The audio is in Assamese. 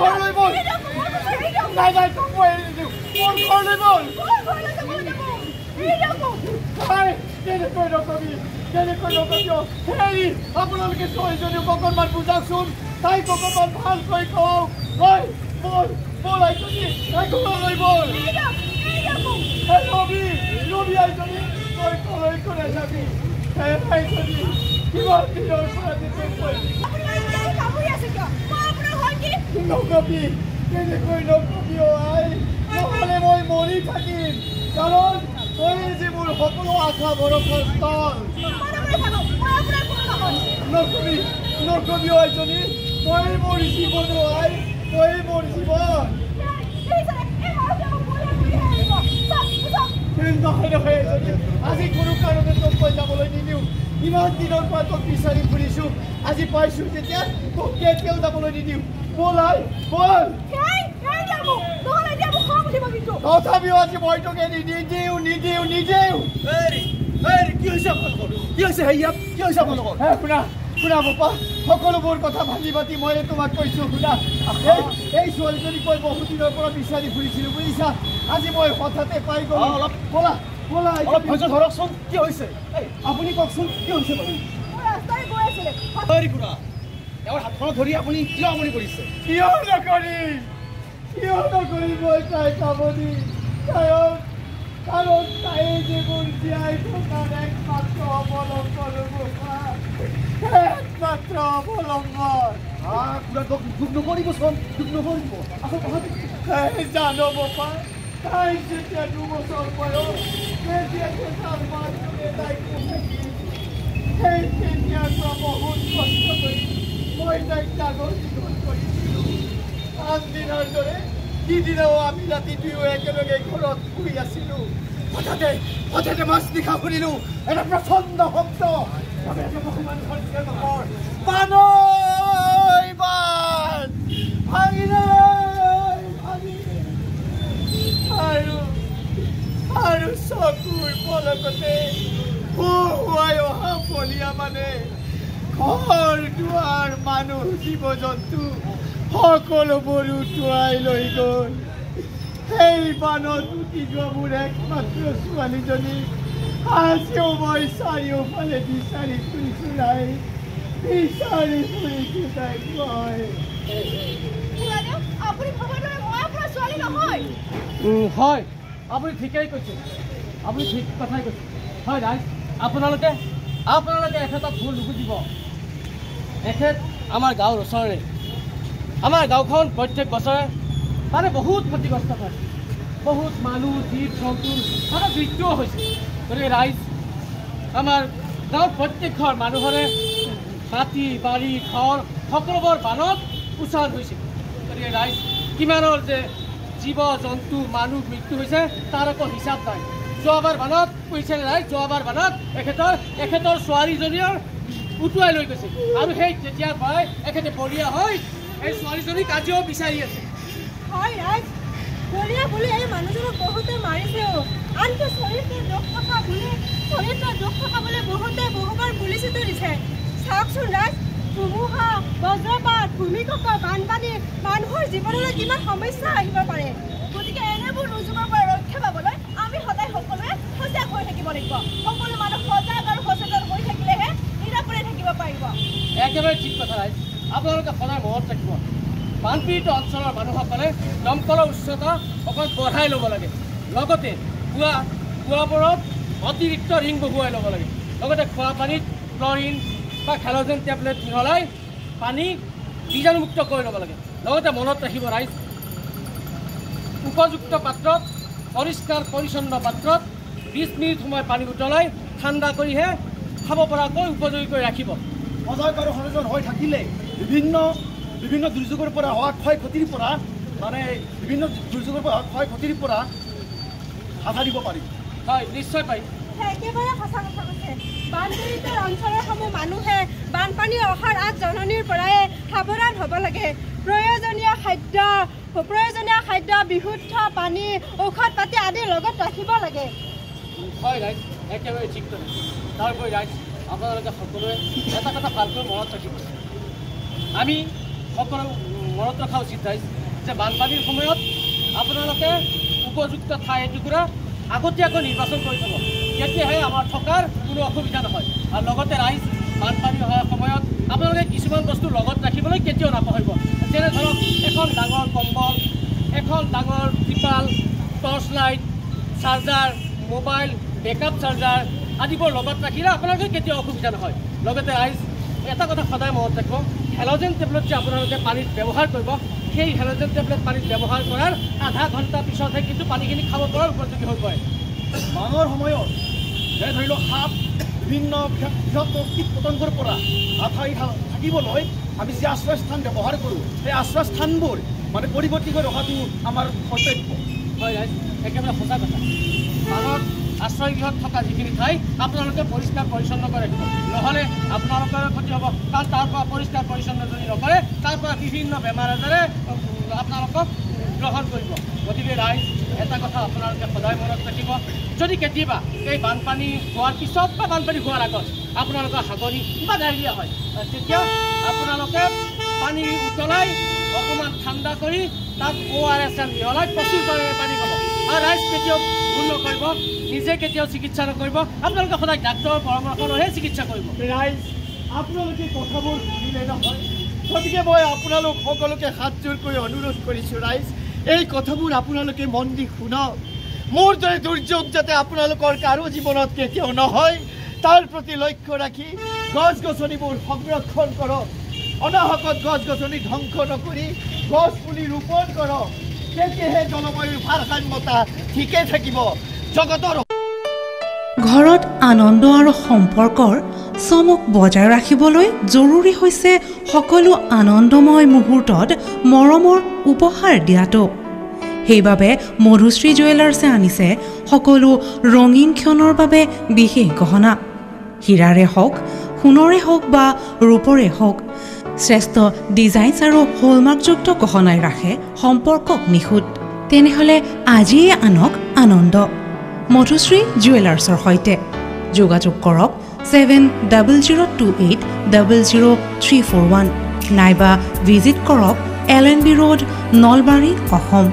ঘৰলৈ বল নাই নাই তোক মই এৰি দিওঁ মোৰ ঘৰলৈ বল কেনেকৈ নকবি হেৰি আপোনালোকে ছোৱালীজনীক অকণমান বুজাওকচোন তাইক অকণমান ভালকৈ কওক বল বল আইজনী ঘৰলৈ বল ৰবি আইজনী তই কলৈ কলৈ যাবি আইজনী কিমান দিনৰ পৰা নকবি কেনেকৈ নকবি আই নহ'লে মই মৰি থাকিম কাৰণ তই যে মোৰ সকলো আশা ভৰসাৰ স্থল নকবি আইজনী তই মোৰ জীৱন আই তই মোৰ জীৱন আজি কোনো কাৰণে তোক মই যাবলৈ নিদিওঁ ইমান দিনৰ পৰা তোক বিচাৰি ফুৰিছোঁ আজি পাইছোঁ যেতিয়া তোক কেতিয়াও যাবলৈ নিদিওঁ বল আই বল তথাপিও আজি মই তোক এৰি নিদিওঁ কি হৈছে হেৰিয়াত কি হৈছে আপোনালোকৰ শুনা বোপা সকলোবোৰ কথা ভাঙি পাতি মই তোমাক কৈছোঁ শুনা এই ছোৱালীজনীক মই বহুত দিনৰ পৰা বিচাৰি ফুৰিছিলোঁ বুজিছা আজি মই হঠাতে পাই গ'লো অলপ বলা ধৰকচোন কি হৈছে আপুনি কওকচোন কি হৈছে বাৰু তেওঁৰ হাতখনত ধৰি আপুনি কিয় আমনি কৰিছে কিয় নকৰি মই তাই কামনি কাৰণ তাই যে মোৰ জীয়াই থকাৰ একমাত্ৰ অৱলম্বন দুখ নকৰিবচোন জানো বোপা তাই যেতিয়া 2 বছৰ বয়স তেতিয়াৰ পৰা বহুত কষ্ট কৰি মই তাইক ডাঙৰ দীঘল কৰিছিলোঁ আনদিনৰ দৰে সিদিনাও আমি ৰাতি দুয়ো একেলগে ঘৰত শুই আছিলোঁ হঠাতে মাছ নিশা শুনিলোঁ এটা প্ৰচণ্ড শব্দ আৰু চকুৰ পলকতে হুৱাই অহা পলীয়া মানে ঘৰ দুৱাৰ মানুহ জীৱ জন্তু সকলোবোৰ উটুৱাই লৈ গ'ল সেই বানত উটি যোৱা মোৰ একমাত্ৰ ছোৱালীজনী আজিও মই চাৰিওফালে বিচাৰি ফুৰিছোঁ তাইক হয় আপুনি ঠিকেই কৈছে আপুনি ঠিক কথাই কৈছে হয় ৰাইজ আপোনালোকে এখেতক ভুল নুবুজিব এখেত আমাৰ গাঁৱৰ ওচৰৰে আমাৰ গাঁওখন প্ৰত্যেক বছৰে মানে বহুত ক্ষতিগ্ৰস্ত হয় বহুত মানুহ জীৱ জন্তু মানে মৃত্যুও হৈছে গতিকে ৰাইজ আমাৰ গাঁৱৰ প্ৰত্যেক ঘৰ মানুহৰে মাটি বাৰী ঘৰ সকলোবোৰ বানত উচাৰ হৈছে গতিকে ৰাইজ কিমানৰ যে জীৱ জন্তু মানুহ মৃত্যু হৈছে তাৰ একো হিচাপ নাই যোৱাবাৰ বানত কৈছে ৰাইজ যোৱাবাৰ বানত এখেতৰ ছোৱালীজনীৰ উটুৱাই লৈ গৈছে আৰু সেই তেতিয়াৰ পৰাই এখেতে বলীয়া হৈ এই ছোৱালীজনীক আজিও বিচাৰি আছে হয় ৰাইজ বলীয়া বুলি এই মানুহজনক বহুতে মাৰিছেও আনকি চৰিত্ৰৰ দুখ থকা বুলি বহুতে বহুবাৰ পুলিচেতো দিছে চাওকচোন ৰাইজ ধুমুহা বজ্ৰপাত ভূমিকম্প বানপানী মানুহৰ জীৱনলৈ কিমান সমস্যা আহিব পাৰে গতিকে এনেবোৰ দুৰ্যোগৰ পৰা ৰক্ষা পাবলৈ আমি সদায় সকলোৱে সজাগ হৈ থাকিব লাগিব সকলো মানুহ সজাগ আৰু সচেতন হৈ থাকিলেহে নিৰাপদে থাকিব পাৰিব একেবাৰে ঠিক কথা ৰাইজ আপোনালোকে সদায় মনত ৰাখিব বানপীড়িত অঞ্চলৰ মানুহসকলে দমকলৰ উচ্চতা অকল বঢ়াই ল'ব লাগে লগতে কুৱাবোৰত অতিৰিক্ত ৰিং বহুৱাই ল'ব লাগে লগতে খোৱা পানীত ক্লৰিন বা হেল'জেন টেবলেট মিহলাই পানী বীজাণুমুক্ত কৰি ল'ব লাগে লগতে মনত ৰাখিব ৰাইজ উপযুক্ত পাত্ৰত পৰিষ্কাৰ পৰিচ্ছন্ন পাত্ৰত 20 মিনিট সময় পানী উতলাই ঠাণ্ডা কৰিহে খাব পৰাকৈ উপযোগী কৰি ৰাখিব সজাগ আৰু সচেতন হৈ থাকিলে বিভিন্ন দুৰ্যোগৰ পৰা হোৱা ক্ষয় ক্ষতিৰ পৰা হাত দিব পাৰি হয় নিশ্চয় পাৰি একেবাৰে সঁচা কথা কৈছে বানপীড়িত অঞ্চলৰ সমূহ মানুহে বানপানী অহাৰ আগ জননীৰ পৰাই সাৱধান হ'ব লাগে প্ৰয়োজনীয় খাদ্য বিশুদ্ধ পানী ঔষধ পাতি আদি লগত ৰাখিব লাগে হয় ৰাইজ একেবাৰে ঠিক কথা তাৰোপৰি ৰাইজ আপোনালোকে সকলোৱে এটা কথা ভালকৈ মনত ৰাখিব আমি সকলো মনত ৰখা উচিত ৰাইজ যে বানপানীৰ সময়ত আপোনালোকে উপযুক্ত ঠাই এটুকুৰা আগতীয়াকৈ নিৰ্বাচন কৰি থ'ব, তেতিয়াহে আমাৰ থকাৰ কোনো অসুবিধা নহয়। আৰু লগতে ৰাইজ বানপানী হোৱাৰ সময়ত আপোনালোকে কিছুমান বস্তু লগত ৰাখিবলৈ কেতিয়াও নাপাহৰিব, যেনে ধৰক এখন ডাঙৰ কম্বল, এখন ডাঙৰ ত্ৰিপাল, torch light, charger, mobile, backup charger আদিবোৰ লগত ৰাখিলে আপোনালোকে কেতিয়াও অসুবিধা নহয়। লগতে ৰাইজ এটা কথা সদায় মনত ৰাখিব, হেল'জেন টেবলেট যে আপোনালোকে পানীত ব্যৱহাৰ কৰিব, সেই হেল'জেন টেবলেট পানীত ব্যৱহাৰ কৰাৰ আধা ঘণ্টা পিছতহে কিন্তু পানীখিনি খাব পৰাৰ উপযোগী হৈ পৰে। বানৰ সময়ত যেনে ধৰি লওক সাপ, বিভিন্ন বিষাক্ত কীট পতংগৰ পৰা হাত সাৰি থাকিবলৈ আমি যি আশ্ৰয়স্থান ব্যৱহাৰ কৰোঁ, সেই আশ্ৰয়স্থানবোৰ মানে পৰিৱৰ্তন কৰি ৰখাটো আমাৰ কৰ্তব্য। হয় ৰাইজ, একেবাৰে সঁচা কথা। বানত আশ্ৰয় গৃহত থকা যিখিনি ঠাই আপোনালোকে পৰিষ্কাৰ পৰিচ্ছন্ন কৰি ৰাখিব, নহ'লে আপোনালোকৰ ক্ষতি হ'ব। কাৰণ তাৰ পৰা পৰিষ্কাৰ পৰিচ্ছন্ন যদি নকৰে, তাৰ পৰা বিভিন্ন বেমাৰ আজাৰে আপোনালোকক গ্ৰহণ কৰিব। গতিকে ৰাইজ এটা কথা আপোনালোকে সদায় মনত ৰাখিব, যদি কেতিয়াবা এই বানপানী হোৱাৰ পিছত বা বানপানী হোৱাৰ আগত আপোনালোকৰ হাগনি বা ডায়েৰিয়া হয়, তেতিয়া আপোনালোকে পানী উতলাই অকণমান ঠাণ্ডা কৰি তাত ORS মিহলাই প্ৰচুৰ পৰিমাণে পানী খাব। আৰু ৰাইজ কেতিয়াও ভুল নকৰিব, নিজে কেতিয়াও চিকিৎসা নকৰিব, আপোনালোকে সদায় ডাক্তৰৰ পৰামৰ্শ লৈহে চিকিৎসা কৰিব। ৰাইজ আপোনালোকে কথাবোৰ শুনিলে নহয়, গতিকে মই আপোনালোক সকলোকে হাতযোৰ কৰি অনুৰোধ কৰিছোঁ ৰাইজ, এই কথাবোৰ আপোনালোকে মন দি শুনক। মোৰ দৰে দুৰ্যোগ যাতে আপোনালোকৰ কাৰো জীৱনত কেতিয়াও নহয়, তাৰ প্ৰতি লক্ষ্য ৰাখি গছ গছনিবোৰ সংৰক্ষণ কৰক, অনাহকত গছ গছনি ধ্বংস নকৰি গছ পুলি ৰোপণ কৰক, তেতিয়াহে জলবায়ুৰ ভাৰসাম্যতা ঠিকে থাকিব। জগতৰ ঘৰত আনন্দ আৰু সম্পৰ্কৰ চমক বজাই ৰাখিবলৈ জৰুৰী হৈছে সকলো আনন্দময় মুহূৰ্তত মৰমৰ উপহাৰ দিয়াটো। সেইবাবে মধুশ্ৰী জুৱেলাৰ্ছে আনিছে সকলো ৰঙীন ক্ষণৰ বাবে বিশেষ গহনা। হীৰাৰে হওক, সোণৰে হওক বা ৰূপৰে হওক, শ্ৰেষ্ঠ ডিজাইনছ আৰু হলমাৰ্কযুক্ত গহনাই ৰাখে সম্পৰ্কক নিখুঁত। তেনেহ'লে আজিয়ে আনক আনন্দ মধুশ্ৰী জুৱেলাৰ্ছৰ সৈতে। যোগাযোগ কৰক 7002800341 নাইবা ভিজিট কৰক LNB ৰোড, নলবাৰী, অসম।